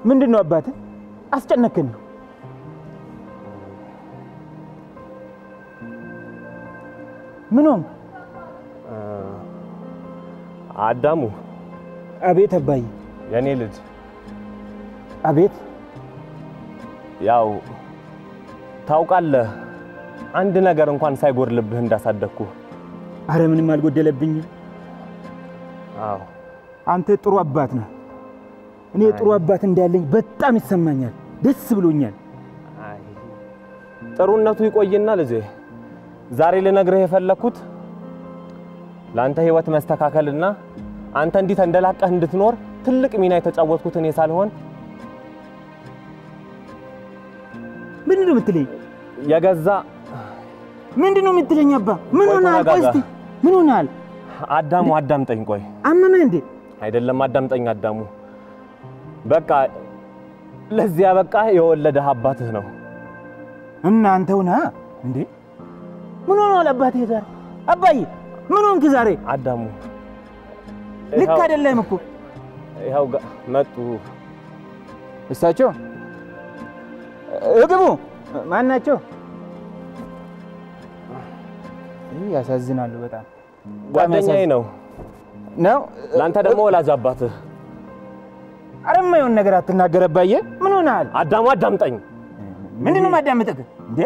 ምንድነው አባቴ አስጨነከኝ ምን ሆነ አዳሙ አቤት አባዬ የኔ ልጅ አቤት ያው ታውቃለህ አንድ ነገር እንኳን ሳይጎርልብህ እንዳሳደግኩ አረ ምንም አልጎደለብኝ አዎ አንተ ጥሩ አባት ነህ እኔ ጥሩ አባት እንዳለኝ በጣም ይሰማኛል ደስ ብሎኛል አይ ጥሩነቱ ይቆይና ልጄ ዛሬ ልነግርህ የፈለኩት ላንተ ህይወት መስተካከልና አንተ እንዲህ ተንደላቀህ እንድትኖር ትልቅ ሚና የተጫወትኩት እኔ ሳልሆን ምንድነው የምትለኝ የገዛ ምንድነው የምትለኝ አባ ምን ሆነሃል ቆስቲ ምን ሆነሃል አዳሙ አዳምጠኝ ቆይ አመመህ እንዴ አይደለም አዳምጠኝ አዳሙ በቃ ለዚያ በቃ የወለደህ አባትህ ነው እና አንተውና እንዴ ምን ሆነሃል አባቴ ዛሬ አባዬ ምን ሆንክ ዛሬ አዳሙ ልክ አይደለም እኮ ይሄው መጡ እሳቸው እግቡ ማናቸው ያሳዝናሉ በጣም ጓደኛዬ ነው ላንተ ደግሞ ወላጅ አባትህ አረማዩን ነገር አትናገር አባዬ ምን ሆነሃል አዳሙ አዳምጠኝ ምንድነው ማዳምጠህ እንዴ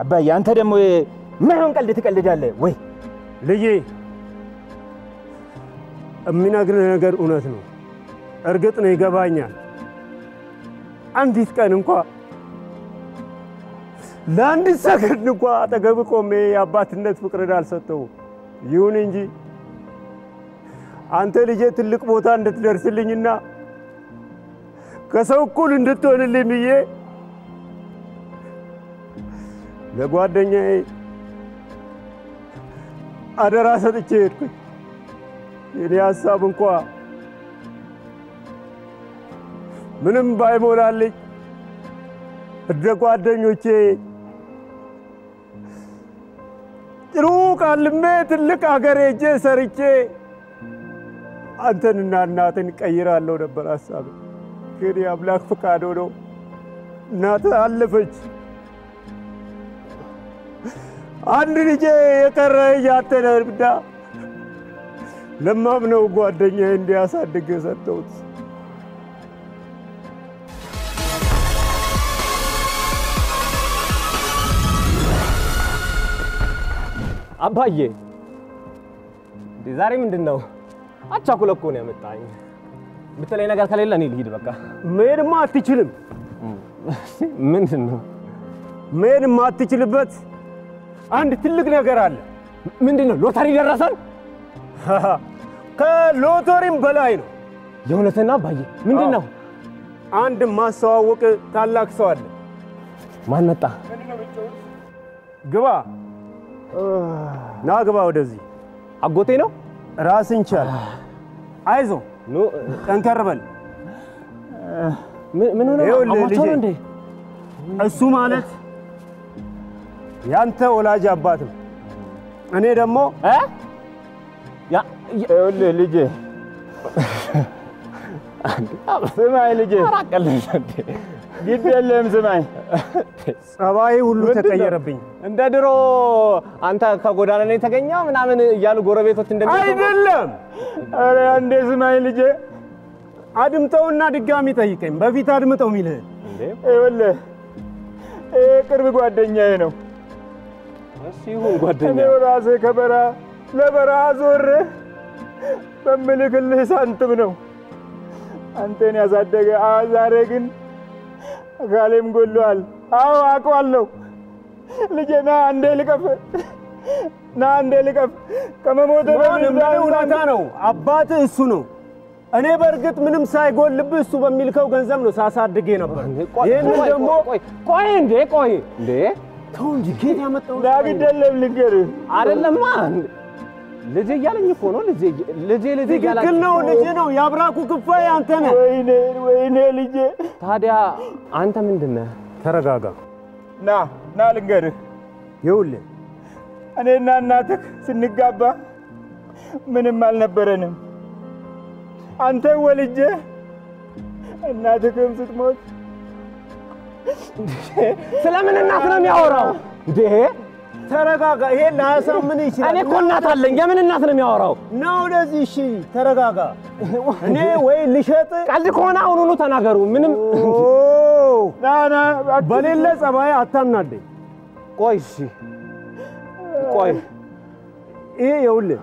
አባዬ አንተ ደግሞ ማይሆን ቀልድ ትቀልዳለህ ወይ ልጄ እሚነግርህ ነገር እውነት ነው እርግጥ ነው ይገባኛል አንዲት ቀን እንኳን ለአንድ ሰከንድ እንኳን አጠገብ ቆሜ የአባትነት ፍቅርን አልሰጠው ይሁን እንጂ አንተ ልጄ ትልቅ ቦታ እንድትደርስልኝና ከሰው እኩል እንድትሆንልኝ ብዬ ለጓደኛዬ አደራ ሰጥቼ ሄድኩኝ የኔ ሐሳብ እንኳን ምንም ባይሞላልኝ እንደ ጓደኞቼ ጥሩ ቃልሜ ትልቅ አገር ሄጄ ሰርቼ አንተንና እናትን ቀይራለሁ ነበር ሐሳብ ግን የአምላክ ፈቃድ ሆኖ እናትህ አለፈች አንድ ልጄ የቀረኝ አንተ ነህና ለማምነው ጓደኛዬ እንዲያሳድግ ሰጠሁት አባዬ ዛሬ ምንድነው አቻኩለ እኮ ነው ያመጣኝ ብትለኝ ነገር ከሌለ እኔ ልሂድ በቃ መሄድማ አትችልም ምንድነው መሄድማ አትችልበት አንድ ትልቅ ነገር አለ ምንድነው ሎተሪ ደረሰን ከሎተሪም በላይ ነው የእውነትና አባዬ ምንድነው አንድ ማስተዋወቅ ታላቅ ሰው አለ ማን መጣ ግባ ና ግባ ወደዚህ አጎቴ ነው ራስን ቻል አይዞ ኑ ጠንከር በል ምን ሆነ አማቸው እንዴ እሱ ማለት ያንተ ወላጅ አባት ነው እኔ ደግሞ ያ ልጄ ስማይ ልጄ አራቀልኝ እንዴ ግዴለም ስማይ ጸባይ ሁሉ ተቀየረብኝ እንደ ድሮ አንተ ከጎዳና ላይ ተገኘው ምናምን እያሉ ጎረቤቶች እንደሚሰሙ አይደለም አረ አንዴ ስማይ ልጄ አድምጠውና ድጋሚ ጠይቀኝ በፊት አድምጠው ሚልህ እንዴ ይኸውልህ ቅርብ ጓደኛዬ ነው እሺ ይሁን ጓደኛ እኔ ራሴ ከበራ ለበራ ዞር በመልክልህ ሳንትም ነው አንተን ያሳደገ ዛሬ ግን ጋሌም ጎሏል አዎ አውቀዋለሁ ልጄና አንዴ ልቀፍ ከመሞቴ በፊት እውነታ ነው አባት እሱ ነው እኔ በርግጥ ምንም ሳይጎልብህ እሱ በሚልከው ገንዘብ ነው ሳሳድጌ ነበር ይሄን ደግሞ ቆይ እንዴ ተው እንጂ ጌት ያመጣው ዳግደለም ልንገርህ አይደለማ ልጄ እያለኝ እኮ ነው ልጄ እያለኝ ነው ልጄ ነው ያብራኩ ክፋይ አንተ ነህ ወይኔ ልጄ ታዲያ አንተ ምንድነህ ተረጋጋ ና ልንገርህ ይኸውልህ እኔና እናትህ ስንጋባ ምንም አልነበረንም አንተ ወልጄ እናትህም ስትሞት ስለምን እናት ነው የሚያወራው እንዴ? ተረጋጋ። ይሄ ላያሳምን ይችላል። እኔ እኮ እናት አለኝ። የምን እናት ነው የሚያወራው? ነው ለዚህ እሺ ተረጋጋ። እኔ ወይ ልሸጥ ቀልድ ከሆነ አሁኑኑ ተናገሩ። ምንም ናና በሌለ ጸባይ አታናደኝ። ቆይ እሺ ቆይ ይሄ ይኸውልህ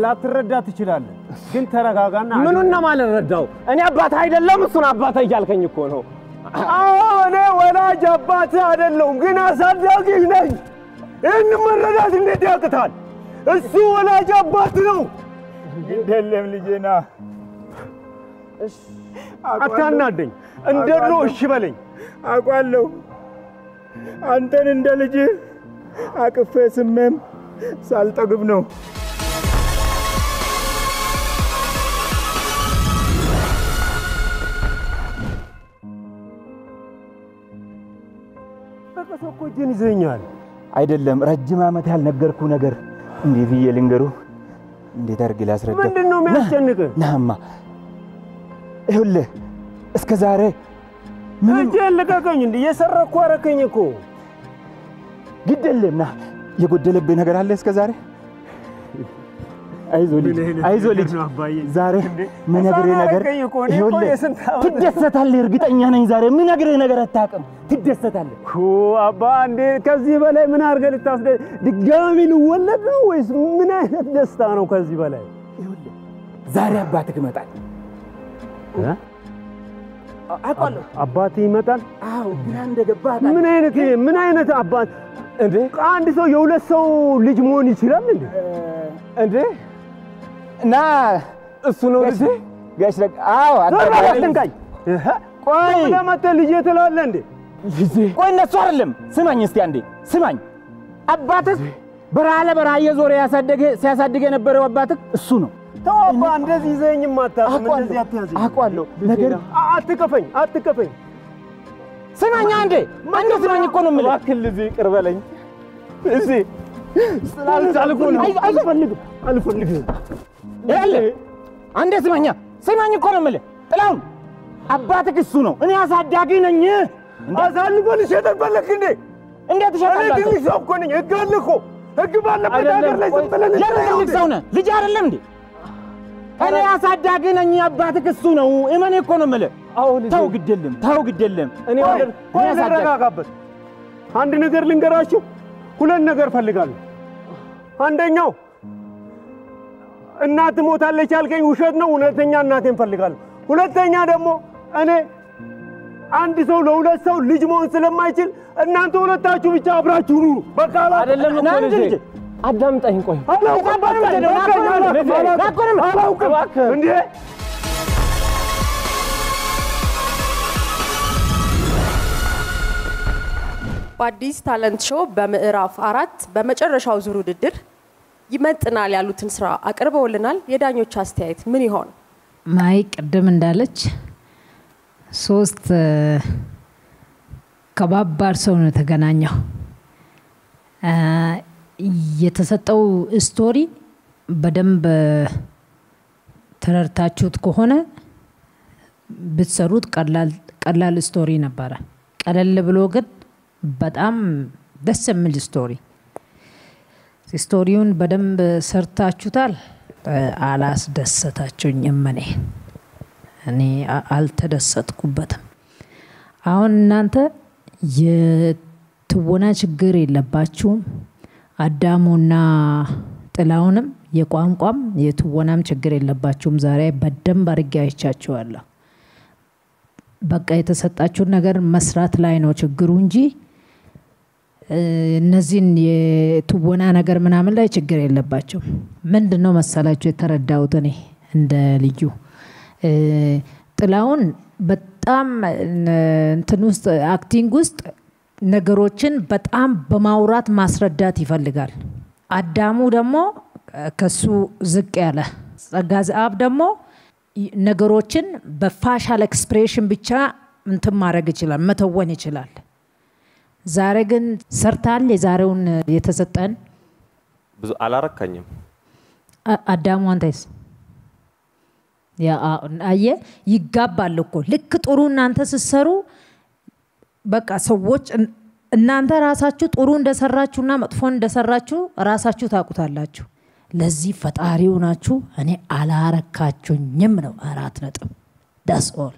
ላትረዳ ትችላለህ፣ ግን ተረጋጋና ምኑን ነው ማልረዳው? እኔ አባት አይደለም እሱን አባት እያልከኝ እኮ ነው። እኔ ወላጅ አባት አይደለሁም፣ ግን አሳዳጊ ነኝ። ይህን መረዳት እንዴት ያቅታል? እሱ ወላጅ አባት ነው። አይደለም ልጄና አታናደኝ። እንደ ድሮ እሺ በለኝ። አውቃለሁ አንተን እንደ ልጅ አቅፌ ስሜም ሳልጠግብ ነው። ተከሰኮጅን ይዘኛል አይደለም ረጅም ዓመት ያልነገርኩ ነገር እንዴት ይልንገሩ? እንዴት አድርጌ ላስረዳ? ምንድነው የሚያስጨንቅህ? ናማ ይኸውልህ እስከ ዛሬ እጄ ልቀቀኝ። እንዴ የሰረኩ አረከኝ እኮ። ግድ የለም ና የጎደለብህ ነገር አለ እስከ ዛሬ? አይዞህ ልጅ ዛሬ ምነግርህ ነገር ይኸውልህ ትደሰታለህ። እርግጠኛ ነኝ ዛሬ ምነግርህ ነገር አታውቅም፣ ትደሰታለህ። አባ እንዴ ከዚህ በላይ ምን አድርገህ ልታስደስት? ድጋሚ ልወለድ ነው ወይስ ምን አይነት ደስታ ነው ከዚህ በላይ? ይኸውልህ ዛሬ አባትህ ይመጣል። አውቃለሁ አባትህ ይመጣል? አዎ ግራ እንደገባህ። ምን አይነት አባት እንዴ? አንድ ሰው የሁለት ሰው ልጅ መሆን ይችላል እንዴ? እንዴ ና እሱ ነው ልጅ ጋሽ ለቅ አዎ አትንካኝ። ቆይ ለማተ ልጅ ትላለህ እንዴ? ልጅ ቆይ እነሱ አይደለም። ስማኝ እስቲ አንዴ ስማኝ። አባትህ በረሃ ለበረሃ እየዞረ ሲያሳድግ የነበረው አባትህ እሱ ነው። ተው አባ እንደዚህ ይዘኝም አታውቅም። እንደዚህ አትያዘኝ። አውቃለሁ ነገር አትከፈኝ። ስማኝ አንዴ ስማኝ እኮ ነው የምልህ። እባክህ ልጅ ይቅር በለኝ። እዚህ ስላልቻልኩ ነው። አልፈልግም። ያለ አንዴ ስማኝ እኮ ነው የምልህ። ጥላሁን አባትህ እሱ ነው፣ እኔ አሳዳጊ ነኝ። አሳልፎ ልሸጠን ፈለክ እንዴ? እንዴት ይሸጣል? ትንሽ ሰው እኮ ነኝ። ህግ አለ እኮ። ህግ ባለበት ሀገር ላይ ዝም ብለን ለምን ሰው ነህ? ልጅ አይደለም እንዴ? እኔ አሳዳጊ ነኝ፣ አባትህ እሱ ነው። እመኔ እኮ ነው የምልህ። ተው ግድ የለም እኔ ተረጋጋበት። አንድ ነገር ልንገራችሁ፣ ሁለት ነገር ፈልጋለሁ። አንደኛው እናት ሞታለች ያልከኝ ውሸት ነው፣ እውነተኛ እናቴን ፈልጋለሁ። ሁለተኛ ደግሞ እኔ አንድ ሰው ለሁለት ሰው ልጅ መሆን ስለማይችል እናንተ ሁለታችሁ ብቻ አብራችሁ ኑሩ። በቃ አይደለም እኮ ልጅ አዳምጠኝ። ቆይ አላውቅም እንዴ በአዲስ ታለንት ሾው በምዕራፍ 4 በመጨረሻው ዙር ውድድር ይመጥናል ያሉትን ስራ አቅርበውልናል። የዳኞች አስተያየት ምን ይሆን? ማይ ቅድም እንዳለች 3 ከባባር ሰው ነው ተገናኘው። የተሰጠው ስቶሪ በደንብ ተረድታችሁት ከሆነ ብትሰሩት ቀላል ስቶሪ ነበረ። ቀለል ብሎ ግን በጣም ደስ የሚል ስቶሪውን በደንብ ሰርታችሁታል። አላስደሰታችሁኝም። እኔ አልተደሰትኩበትም። አሁን እናንተ የትወና ችግር የለባችሁም። አዳሙና ጥላውንም የቋንቋም የትወናም ችግር የለባችሁም። ዛሬ በደንብ አድርጌ አይቻችኋለሁ። በቃ የተሰጣችሁን ነገር መስራት ላይ ነው ችግሩ እንጂ እነዚህን የትወና ነገር ምናምን ላይ ችግር የለባቸው። ምንድነው መሰላችሁ የተረዳሁት እኔ እንደ ልዩ ጥላውን በጣም እንትን ውስጥ አክቲንግ ውስጥ ነገሮችን በጣም በማውራት ማስረዳት ይፈልጋል። አዳሙ ደግሞ ከሱ ዝቅ ያለ ጸጋዘአብ ደግሞ ነገሮችን በፋሻል ኤክስፕሬሽን ብቻ እንትን ማድረግ ይችላል፣ መተወን ይችላል። ዛሬ ግን ሰርታል። የዛሬውን የተሰጠን ብዙ አላረካኝም። አዳሙ አንተስ? ያ አየ ይጋባል እኮ ልክ ጥሩ እናንተ ስትሰሩ በቃ ሰዎች እናንተ ራሳችሁ ጥሩ እንደሰራችሁና መጥፎ እንደሰራችሁ ራሳችሁ ታውቁታላችሁ ለዚህ ፈጣሪው ናችሁ እኔ አላረካችሁኝም ነው 4 ነጥብ that's all